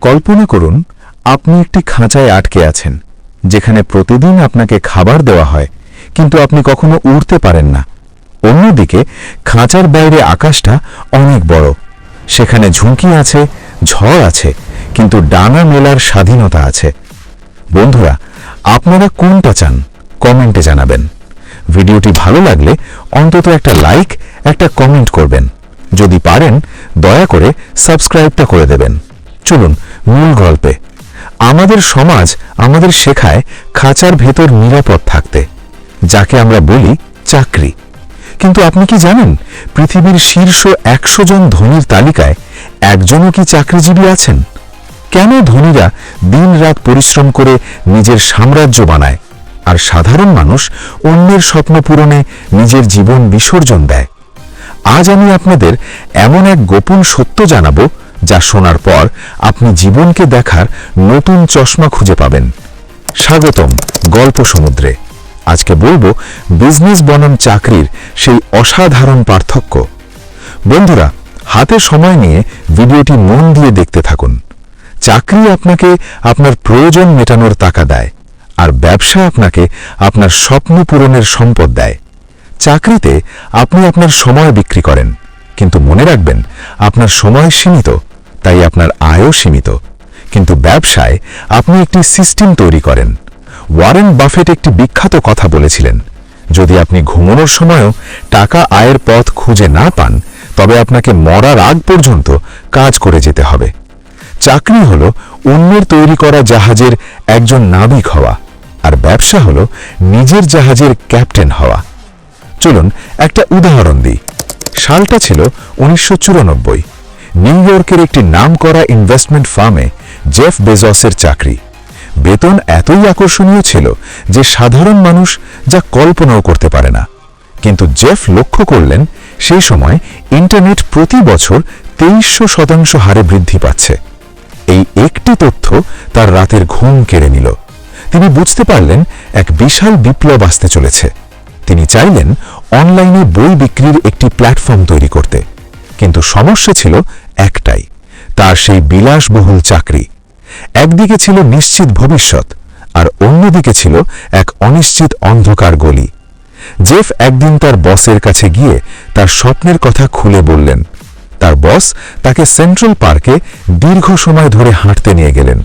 কল্পনা করুন আপনি একটি খাঁচায় আটকে আছেন, যেখানে প্রতিদিন আপনাকে খাবার দেওয়া হয়, কিন্তু আপনি কখনো উড়তে পারেন না। অন্যদিকে খাঁচার বাইরে আকাশটা অনেক বড়, সেখানে ঝুঁকি আছে, ঝড় আছে, কিন্তু ডানা মেলার স্বাধীনতা আছে। বন্ধুরা, আপনারা কোনটা চান কমেন্টে জানাবেন। ভিডিওটি ভালো লাগলে অন্তত একটা লাইক, একটা কমেন্ট করবেন। যদি পারেন দয়া করে সাবস্ক্রাইবটা করে দেবেন। চলুন মূল গল্পে। আমাদের সমাজ আমাদের শেখায় খাঁচার ভেতর নিরাপদ থাকতে, যাকে আমরা বলি চাকরি। কিন্তু আপনি কি জানেন পৃথিবীর শীর্ষ 100 জন ধনীর তালিকায় একজনও কি চাকরিজীবী আছেন? কেন ধনীরা দিনরাত পরিশ্রম করে নিজের সাম্রাজ্য বানায়, আর সাধারণ মানুষ অন্যের স্বপ্ন পূরণে নিজের জীবন বিসর্জন দেয়? আজ আমি আপনাদের এমন এক গোপন সত্য জানাবো, যা শোনার পর আপনি জীবনকে দেখার নতুন চশমা খুঁজে পাবেন। স্বাগতম গল্প সমুদ্রে। আজকে বলবো বিজনেস বনাম চাকরির সেই অসাধারণ পার্থক্য। বন্ধুরা, হাতে সময় নিয়ে ভিডিওটি মন দিয়ে দেখতে থাকুন। চাকরি আপনাকে আপনার প্রয়োজন মেটানোর টাকা দেয়, আর ব্যবসা আপনাকে আপনার স্বপ্ন পূরণের সম্পদ দেয়। চাকরিতে আপনি আপনার সময় বিক্রি করেন, কিন্তু মনে রাখবেন আপনার সময় সীমিত, তাই আপনার আয়ও সীমিত। কিন্তু ব্যবসায় আপনি একটি সিস্টেম তৈরি করেন। ওয়ারেন বাফেট একটি বিখ্যাত কথা বলেছিলেন, যদি আপনি ঘুমানোর সময়ও টাকা আয়ের পথ খুঁজে না পান, তবে আপনাকে মরার আগ পর্যন্ত কাজ করে যেতে হবে। চাকরি হলো অন্যের তৈরি করা জাহাজের একজন নাবিক হওয়া, আর ব্যবসা হলো নিজের জাহাজের ক্যাপ্টেন হওয়া। চলুন একটা উদাহরণ দিই। সালটা ছিল 1994। নিউ ইয়র্কের একটি নামকরা ইনভেস্টমেন্ট ফার্মে জেফ বেজসের চাকরি। বেতন এতই আকর্ষণীয় ছিল যে সাধারণ মানুষ যা কল্পনাও করতে পারে না। কিন্তু জেফ লক্ষ্য করলেন সেই সময় ইন্টারনেট প্রতি বছর 2300% হারে বৃদ্ধি পাচ্ছে। এই একটি তথ্য তার রাতের ঘুম কেড়ে নিল। তিনি বুঝতে পারলেন এক বিশাল বিপ্লব আসতে চলেছে। তিনি চাইলেন অনলাইনে বই বিক্রির একটি প্ল্যাটফর্ম তৈরি করতে, কিন্তু সমস্যা ছিল একটাই, তার সেই বিলাসবহুল চাকরি। একদিকে ছিল নিশ্চিত ভবিষ্যৎ, আর অন্যদিকে ছিল এক অনিশ্চিত অন্ধকার গলি। জেফ একদিন তার বসের কাছে গিয়ে তার স্বপ্নের কথা খুলে বললেন। তার বস তাকে সেন্ট্রাল পার্কে দীর্ঘ সময় ধরে হাঁটতে নিয়ে গেলেন।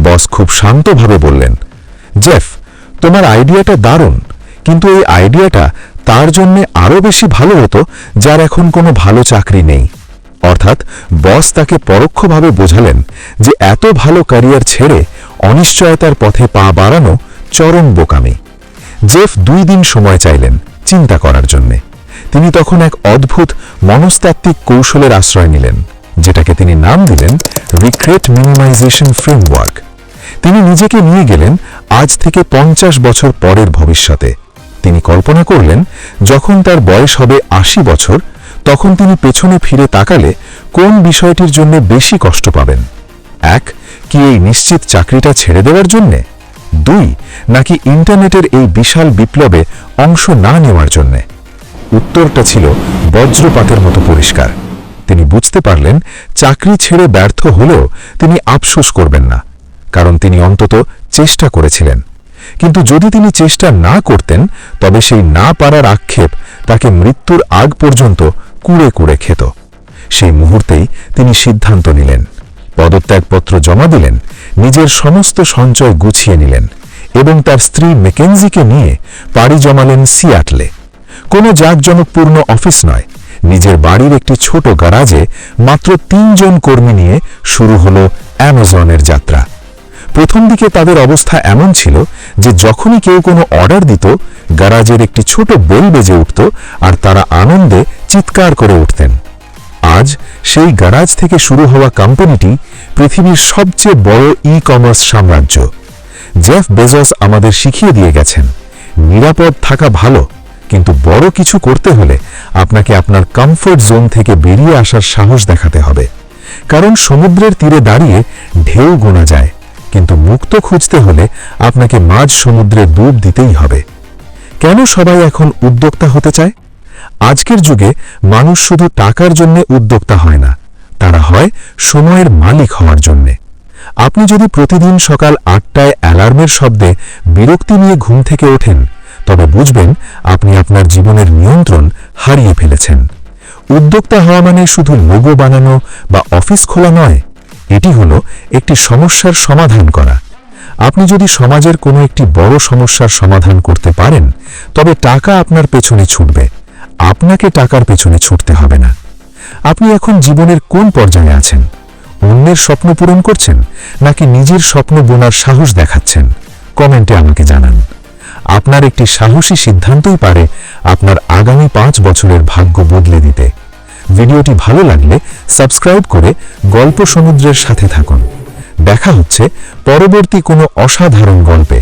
বস খুব শান্তভাবে বললেন, জেফ, তোমার আইডিয়াটা দারুণ, কিন্তু এই আইডিয়াটা তার জন্য আরও বেশি ভালো হতো যার এখন কোনো ভালো চাকরি নেই। অর্থাৎ বস তাকে পরোক্ষভাবে বোঝালেন যে এত ভালো ক্যারিয়ার ছেড়ে অনিশ্চয়তার পথে পা বাড়ানো চরম বোকামি। জেফ 2 দিন সময় চাইলেন চিন্তা করার জন্যে। তিনি তখন এক অদ্ভুত মনস্তাত্ত্বিক কৌশলের আশ্রয় নিলেন, যেটাকে তিনি নাম দিলেন রিগ্রেট মিনিমাইজেশন ফ্রেমওয়ার্ক। তিনি নিজেকে নিয়ে গেলেন আজ থেকে 50 বছর পরের ভবিষ্যতে। তিনি কল্পনা করলেন যখন তার বয়স হবে 80 বছর, তখন তিনি পেছনে ফিরে তাকালে কোন বিষয়টির জন্য বেশি কষ্ট পাবেন। 1, কি এই নিশ্চিত চাকরিটা ছেড়ে দেওয়ার জন্যে? 2, নাকি ইন্টারনেটের এই বিশাল বিপ্লবে অংশ না নেওয়ার জন্যে? উত্তরটা ছিল বজ্রপাতের মতো পরিষ্কার। তিনি বুঝতে পারলেন চাকরি ছেড়ে ব্যর্থ হলেও তিনি আফসোস করবেন না, কারণ তিনি অন্তত চেষ্টা করেছিলেন। কিন্তু যদি তিনি চেষ্টা না করতেন, তবে সেই না পারার আক্ষেপ তাকে মৃত্যুর আগ পর্যন্ত কুড়ে কুড়ে খেত। সেই মুহূর্তেই তিনি সিদ্ধান্ত নিলেন, পদত্যাগপত্র জমা দিলেন, নিজের সমস্ত সঞ্চয় গুছিয়ে নিলেন এবং তার স্ত্রী ম্যাকেনজিকে নিয়ে পাড়ি জমালেন সিয়াটলে। কোনো জাঁকজমকপূর্ণ অফিস নয়, নিজের বাড়ির একটি ছোট গ্যারাজে মাত্র 3 জন কর্মী নিয়ে শুরু হলো অ্যামাজনের যাত্রা। প্রথম দিকে তাদের অবস্থা এমন ছিল যে যখনই কেউ কোনো অর্ডার দিত, গ্যারাজের একটি ছোট বেল বেজে উঠত আর তারা আনন্দে চিৎকার করে উঠতেন। আজ সেই গ্যারাজ থেকে শুরু হওয়া কোম্পানিটি পৃথিবীর সবচেয়ে বড় ই-কমার্স সাম্রাজ্য। জেফ বেজস আমাদের শিখিয়ে দিয়ে গেছেন, নিরাপদ থাকা ভালো, কিন্তু বড় কিছু করতে হলে আপনাকে আপনার কমফোর্ট জোন থেকে বেরিয়ে আসার সাহস দেখাতে হবে। কারণ সমুদ্রের তীরে দাঁড়িয়ে ঢেউ গোনা যায়, কিন্তু মুক্ত খুঁজতে হলে আপনাকে মাঝ সমুদ্রে ডুব দিতেই হবে। কেন সবাই এখন উদ্যোক্তা হতে চায়? আজকের যুগে মানুষ শুধু টাকার জন্য উদ্যোক্তা হয় না, তারা হয় সময়ের মালিক হওয়ার জন্যে। আপনি যদি প্রতিদিন সকাল 8টায় অ্যালার্মের শব্দে বিরক্তি নিয়ে ঘুম থেকে ওঠেন, তবে বুঝবেন আপনি আপনার জীবনের নিয়ন্ত্রণ হারিয়ে ফেলেছেন। উদ্যোক্তা হওয়া মানে শুধু লোগো বানানো বা অফিস খোলা নয়, এটি হলো একটি সমস্যার সমাধান করা। আপনি যদি সমাজের কোনো একটি বড় সমস্যার সমাধান করতে পারেন, তবে টাকা আপনার পেছনে ছুটবে, আপনাকে টাকার পেছনে ছুটতে হবে না। আপনি এখন জীবনের কোন পর্যায়ে আছেন? অন্যের স্বপ্ন পূরণ করছেন নাকি নিজের স্বপ্ন বোনার সাহস দেখাচ্ছেন? কমেন্টে আমাকে জানান। আপনার একটি সাহসী সিদ্ধান্তই পারে আপনার আগামী 5 বছরের ভাগ্য বদলে দিতে। ভিডিওটি ভালো লাগলে সাবস্ক্রাইব করে গল্প সমুদ্রের সাথে থাকুন। দেখা হচ্ছে পরবর্তী কোনো অসাধারণ গল্পে।